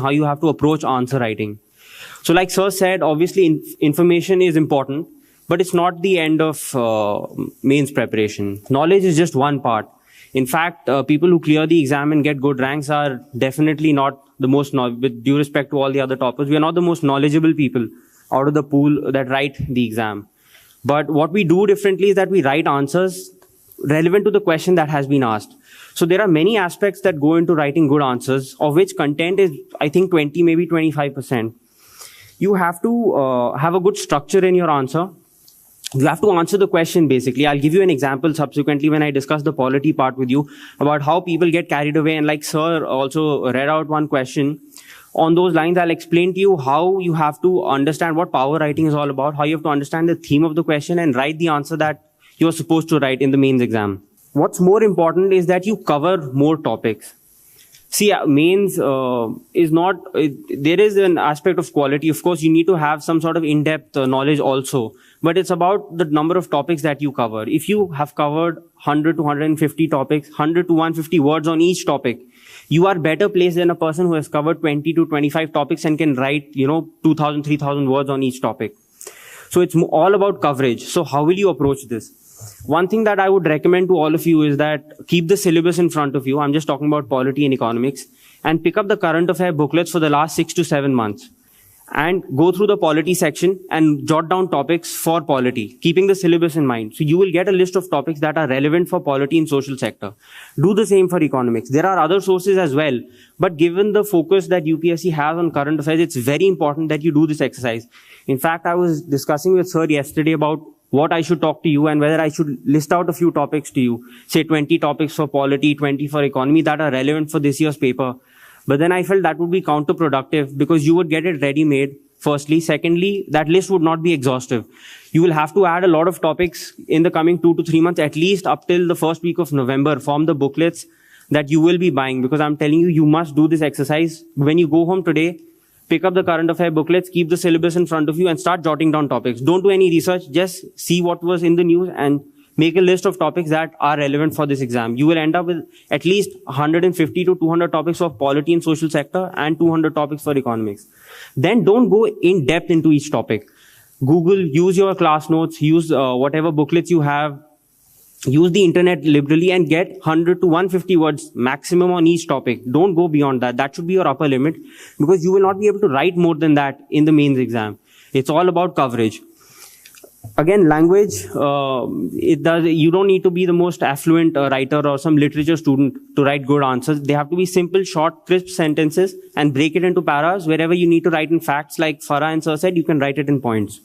how you have to approach answer writing. So like Sir said, obviously information is important, but it's not the end of mains preparation. Knowledge is just one part. In fact, people who clear the exam and get good ranks are definitely not the most, with due respect to all the other toppers, we are not the most knowledgeable people out of the pool that write the exam. But what we do differently is that we write answers relevant to the question that has been asked. So there are many aspects that go into writing good answers, of which content is, I think, 20, maybe 25%. You have to have a good structure in your answer. You have to answer the question, basically. I'll give you an example subsequently when I discuss the polity part with you about how people get carried away. And like Sir also read out one question. On those lines, I'll explain to you how you have to understand what power writing is all about, how you have to understand the theme of the question and write the answer that you're supposed to write in the mains exam. What's more important is that you cover more topics. See, mains is not, there is an aspect of quality. Of course, you need to have some sort of in-depth knowledge also, but it's about the number of topics that you cover. If you have covered 100 to 150 topics, 100 to 150 words on each topic, you are better placed than a person who has covered 20 to 25 topics and can write, 2,000, 3,000 words on each topic. So it's all about coverage. So how will you approach this? One thing that I would recommend to all of you is that keep the syllabus in front of you. I'm just talking about polity and economics, and pick up the current affair booklets for the last 6 to 7 months and go through the polity section and jot down topics for polity, keeping the syllabus in mind. So you will get a list of topics that are relevant for polity and social sector. Do the same for economics. There are other sources as well, but given the focus that UPSC has on current affairs, it's very important that you do this exercise. In fact, I was discussing with Sir yesterday about what I should talk to you and whether I should list out a few topics to you, say 20 topics for polity, 20 for economy that are relevant for this year's paper. But then I felt that would be counterproductive because you would get it ready-made, firstly. Secondly, that list would not be exhaustive. You will have to add a lot of topics in the coming 2 to 3 months, at least up till the first week of November, from the booklets that you will be buying, because I'm telling you, you must do this exercise. When you go home today, pick up the current affair booklets, keep the syllabus in front of you and start jotting down topics. Don't do any research, just see what was in the news and make a list of topics that are relevant for this exam. You will end up with at least 150 to 200 topics for polity and social sector and 200 topics for economics. Then don't go in depth into each topic. Google, use your class notes, use whatever booklets you have, use the internet liberally and get 100 to 150 words maximum on each topic. Don't go beyond that. That should be your upper limit, because you will not be able to write more than that in the mains exam. It's all about coverage. Again, language, you don't need to be the most affluent writer or some literature student to write good answers. They have to be simple, short, crisp sentences and break it into paras. Wherever you need to write in facts, like Farah and Sir said, you can write it in points.